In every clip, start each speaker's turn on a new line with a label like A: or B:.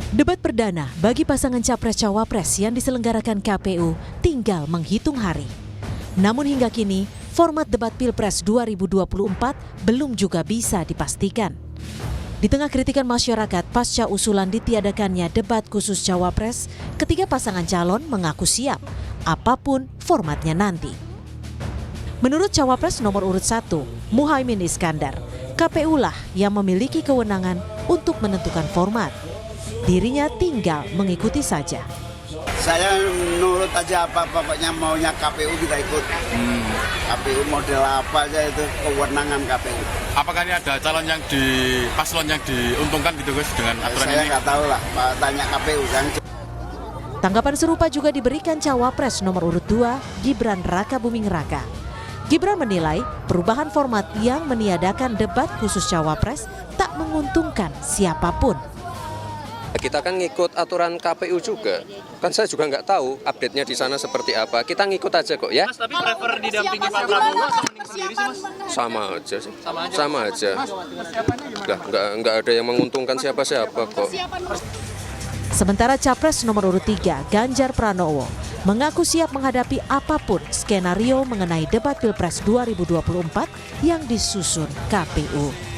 A: Debat perdana bagi pasangan Capres-Cawapres yang diselenggarakan KPU tinggal menghitung hari. Namun hingga kini, format debat Pilpres 2024 belum juga bisa dipastikan. Di tengah kritikan masyarakat pasca usulan ditiadakannya debat khusus Cawapres, ketiga pasangan calon mengaku siap, apapun formatnya nanti. Menurut Cawapres nomor urut 1, Muhaimin Iskandar, KPU lah yang memiliki kewenangan untuk menentukan format. Dirinya tinggal mengikuti saja.
B: Saya nurut aja apa pokoknya maunya KPU kita ikut. KPU model apa aja itu kewenangan KPU.
C: Apakah ini ada calon yang paslon yang diuntungkan gitu guys dengan aturan
B: saya
C: ini?
B: Saya nggak tahu lah, tanya KPU kan.
A: Tanggapan serupa juga diberikan Cawapres nomor urut 2, Gibran Rakabuming Raka. Gibran menilai perubahan format yang meniadakan debat khusus Cawapres tak menguntungkan siapapun.
D: Kita kan ngikut aturan KPU juga. Kan saya juga nggak tahu update-nya di sana seperti apa. Kita ngikut aja kok ya.
E: Mas, tapi prefer didampingi Pak Prabowo atau mending sendiri sih Mas?
D: Sama aja sih. Sama aja. Nggak ada yang menguntungkan siapa-siapa kok.
A: Sementara Capres nomor urut 3, Ganjar Pranowo, mengaku siap menghadapi apapun skenario mengenai debat Pilpres 2024 yang disusun KPU.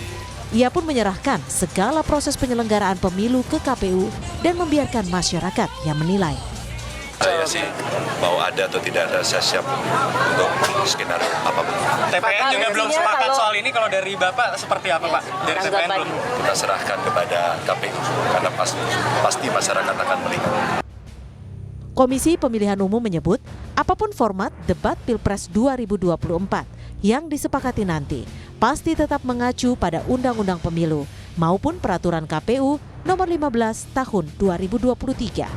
A: Ia pun menyerahkan segala proses penyelenggaraan pemilu ke KPU dan membiarkan masyarakat yang menilai.
F: Saya sih mau ada atau tidak ada, saya siap untuk skenario apapun.
E: TPN juga belum sepakat soal ini, kalau dari Bapak seperti apa Pak? Dari TPN belum?
F: Kita serahkan kepada KPU karena pasti masyarakat akan melihat.
A: Komisi Pemilihan Umum menyebut apapun format debat Pilpres 2024 yang disepakati nanti pasti tetap mengacu pada Undang-Undang Pemilu maupun Peraturan KPU nomor 15 tahun 2023.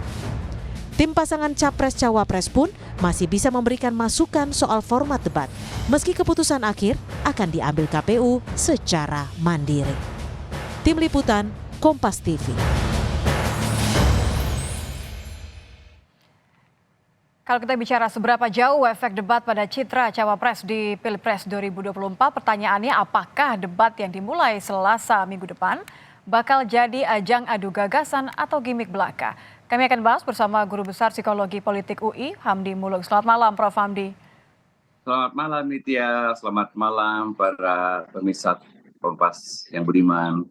A: Tim pasangan Capres-Cawapres pun masih bisa memberikan masukan soal format debat, meski keputusan akhir akan diambil KPU secara mandiri. Tim Liputan, Kompas TV.
G: Kalau kita bicara seberapa jauh efek debat pada citra Cawapres di Pilpres 2024, pertanyaannya apakah debat yang dimulai Selasa minggu depan bakal jadi ajang adu gagasan atau gimmick belaka? Kami akan bahas bersama Guru Besar Psikologi Politik UI, Hamdi Muluk. Selamat malam, Prof. Hamdi.
H: Selamat malam, Nitya. Selamat malam para pemirsa Kompas yang budiman.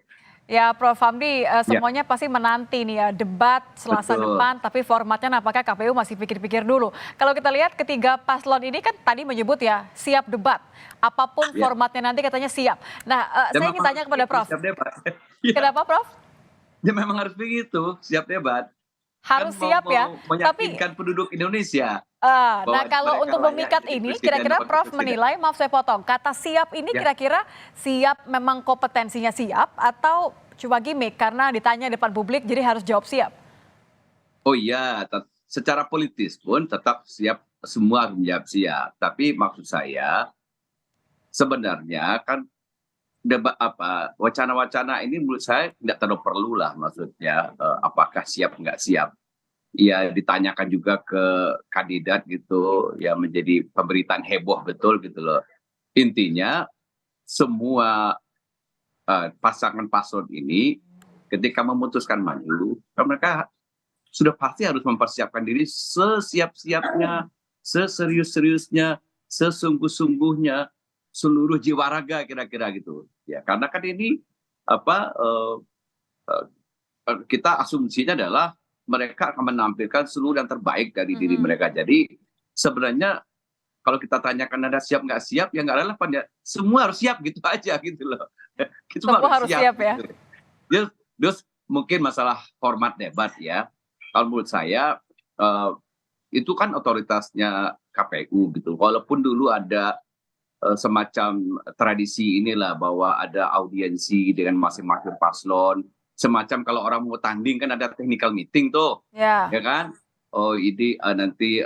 G: Ya, Prof. Hamdi, semuanya pasti menanti nih ya debat Selasa depan, tapi formatnya apakah KPU masih pikir-pikir dulu. Kalau kita lihat ketiga paslon ini kan tadi menyebut ya siap debat, apapun formatnya nanti katanya siap. Nah, saya ingin tanya kepada Prof.
H: Siap debat.
G: Kenapa, Prof?
H: Ya memang harus begitu, siap debat.
G: Harus
H: kan
G: siap ya.
H: Meyakinkan penduduk Indonesia.
G: Nah, kalau untuk memikat ini, kira-kira Prof menilai, maaf saya potong, kata siap ini kira-kira siap memang kompetensinya siap atau cuma gimmick karena ditanya depan publik jadi harus jawab siap?
H: Oh iya, secara politis pun tetap siap, semua harus menjawab siap. Tapi maksud saya sebenarnya kan debat wacana-wacana ini menurut saya tidak terlalu perlu lah, maksudnya apakah siap nggak siap. Ya ditanyakan juga ke kandidat gitu, ya menjadi pemberitaan heboh betul gitu loh. Intinya semua pasangan paslon ini ketika memutuskan maju, mereka sudah pasti harus mempersiapkan diri sesiap-siapnya, seserius-seriusnya, sesungguh-sungguhnya, seluruh jiwa raga kira-kira gitu. Ya karena kan ini kita asumsinya adalah mereka akan menampilkan seluruh yang terbaik dari diri mereka. Jadi sebenarnya kalau kita tanyakan ada siap nggak siap, ya nggak relevan ya. Semua harus siap gitu aja gitu loh.
G: Semua harus siap ya.
H: Gitu. Terus mungkin masalah format debat ya. Kalau menurut saya itu kan otoritasnya KPU gitu. Walaupun dulu ada semacam tradisi inilah bahwa ada audiensi dengan masing-masing paslon. Semacam kalau orang mau tanding kan ada technical meeting tuh, ya kan? Oh ini nanti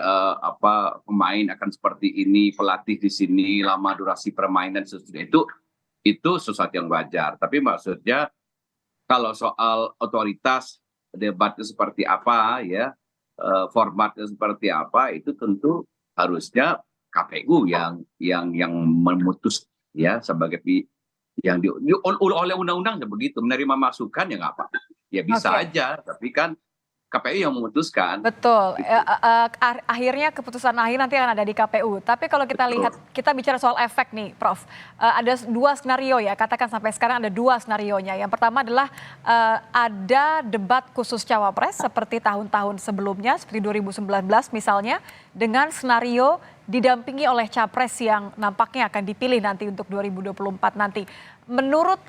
H: pemain akan seperti ini, pelatih di sini, lama durasi permainan sesudah itu sesuatu yang wajar. Tapi maksudnya kalau soal otoritas debatnya seperti apa ya, formatnya seperti apa, itu tentu harusnya KPU yang memutus ya sebagai yang oleh undang-undang begitu, menerima masukan ya nggak apa. ya bisa
G: Oke.
H: aja, tapi kan KPU yang memutuskan.
G: Betul. Akhirnya keputusan akhir nanti akan ada di KPU. Tapi kalau kita lihat, kita bicara soal efek nih, Prof. Ada dua skenario ya, katakan sampai sekarang ada dua skenarionya. Yang pertama adalah ada debat khusus cawapres seperti tahun-tahun sebelumnya, seperti 2019 misalnya, dengan skenario didampingi oleh capres yang nampaknya akan dipilih nanti untuk 2024 nanti. Menurut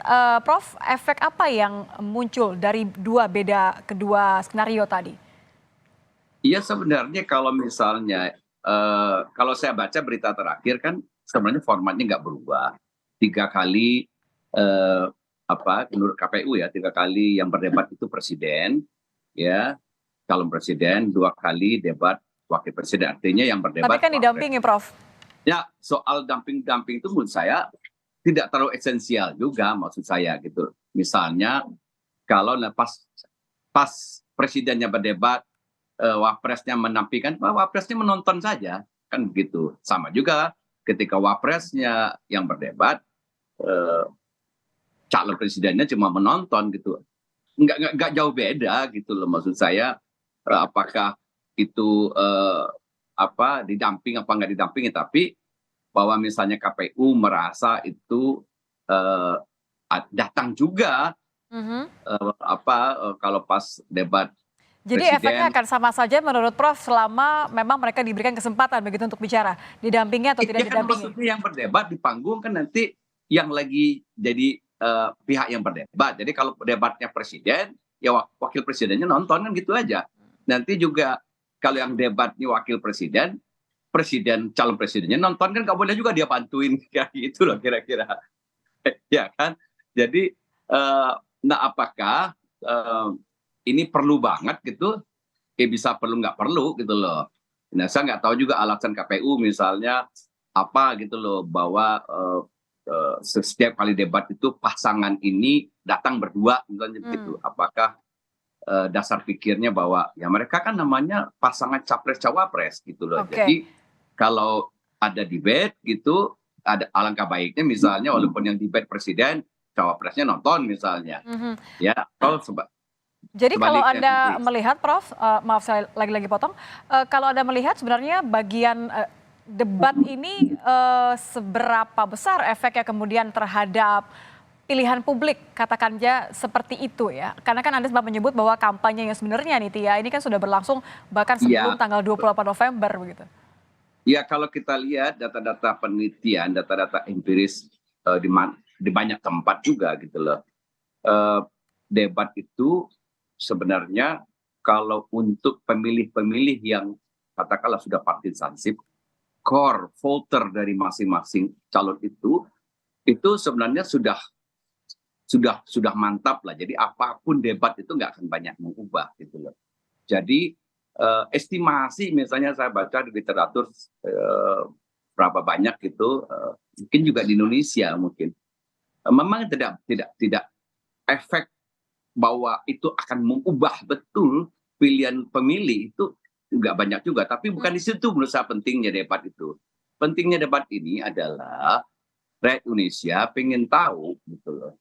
G: Prof, efek apa yang muncul dari kedua skenario tadi?
H: Iya sebenarnya kalau misalnya kalau saya baca berita terakhir kan sebenarnya formatnya nggak berubah. 3 kali menurut KPU ya 3 kali yang berdebat itu presiden, ya calon presiden, 2 kali debat wakil presiden. Artinya yang berdebat.
G: Tapi kan didampingi, Prof.
H: Ya soal damping itu menurut saya tidak terlalu esensial juga maksud saya gitu. Misalnya kalau pas presidennya berdebat, wapresnya menampilkan, wapresnya menonton saja kan begitu. Sama juga ketika wapresnya yang berdebat, calon presidennya cuma menonton gitu. Nggak jauh beda gitu loh maksud saya. Apakah itu didamping apa nggak didampingi, tapi bahwa misalnya KPU merasa itu datang juga kalau pas debat.
G: Jadi
H: Presiden.
G: efeknya akan sama saja menurut Prof selama memang mereka diberikan kesempatan begitu untuk bicara, didampingi atau tidak
H: Kan
G: didampingi.
H: maksudnya yang berdebat di panggung kan nanti yang lagi jadi pihak yang berdebat. Jadi kalau debatnya presiden, ya wakil presidennya nonton kan gitu aja. Nanti juga kalau yang debatnya wakil presiden, calon presidennya nonton kan nggak boleh juga dia bantuin kayak gitu loh kira-kira. Ya kan? Jadi apakah ini perlu banget gitu? Bisa perlu nggak perlu gitu loh. Nah saya nggak tahu juga alasan KPU misalnya apa gitu loh bahwa setiap kali debat itu pasangan ini datang berdua misalnya gitu. Apakah dasar pikirnya bahwa ya mereka kan namanya pasangan capres cawapres gitu loh.
G: Oke.
H: Jadi kalau ada debate gitu, ada alangkah baiknya misalnya walaupun yang debate presiden, cawapresnya nonton misalnya. Ya, kalau
G: Jadi kalau
H: sebaliknya
G: Anda
H: gitu.
G: melihat, Prof, maaf saya lagi-lagi potong, kalau Anda melihat sebenarnya bagian debat ini seberapa besar efeknya kemudian terhadap pilihan publik, katakan aja seperti itu ya. Karena kan Anda sempat menyebut bahwa kampanye yang sebenarnya nih Tia, ini kan sudah berlangsung bahkan sebelum tanggal 28 November begitu.
H: Ya kalau kita lihat data-data penelitian, data-data empiris di banyak tempat juga gitu loh. Debat itu sebenarnya kalau untuk pemilih-pemilih yang katakanlah sudah partisansip, core voter dari masing-masing calon itu sebenarnya sudah mantap lah. Jadi apapun debat itu nggak akan banyak mengubah gitu loh. Jadi estimasi misalnya saya baca di literatur berapa banyak gitu, mungkin juga di Indonesia mungkin memang tidak efek bahwa itu akan mengubah betul pilihan pemilih itu juga banyak juga, tapi bukan di situ menurut saya pentingnya debat itu. Pentingnya debat ini adalah rakyat Indonesia pengen tahu gitu loh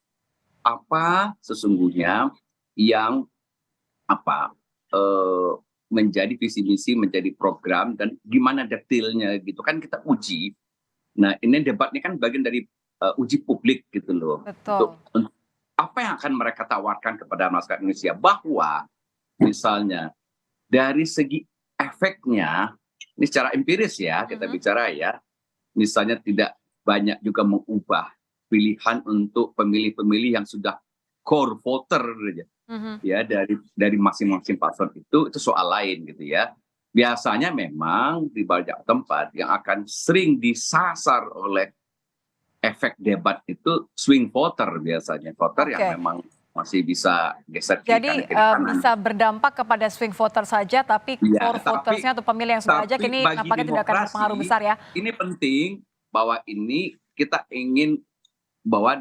H: apa sesungguhnya yang menjadi visi misi, menjadi program dan gimana detailnya gitu kan kita uji. Nah ini debat ini kan bagian dari uji publik gitu loh.
G: Betul.
H: Untuk apa yang akan mereka tawarkan kepada masyarakat Indonesia, bahwa misalnya dari segi efeknya ini secara empiris ya kita bicara ya, misalnya tidak banyak juga mengubah pilihan untuk pemilih-pemilih yang sudah core voter ya dari masing-masing paslon itu soal lain gitu ya. Biasanya memang di banyak tempat yang akan sering disasar oleh efek debat itu swing voter biasanya, voter yang memang masih bisa geser kiri
G: Jadi
H: kanan.
G: bisa berdampak kepada swing voter saja, tapi core votersnya atau pemilih yang sudah ajak ini nampaknya tidak akan berpengaruh besar ya.
H: Ini penting bahwa ini kita ingin bahwa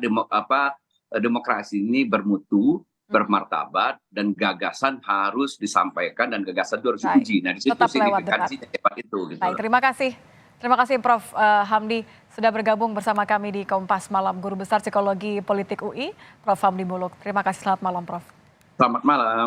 H: demokrasi ini bermutu, bermartabat, dan gagasan harus disampaikan dan gagasan itu harus diuji. Nah di situ signifikansinya debat itu. Gitu.
G: Baik, terima kasih. Terima kasih Prof. Hamdi sudah bergabung bersama kami di Kompas Malam, Guru Besar Psikologi Politik UI, Prof. Hamdi Muluk. Terima kasih, selamat malam Prof.
H: Selamat malam.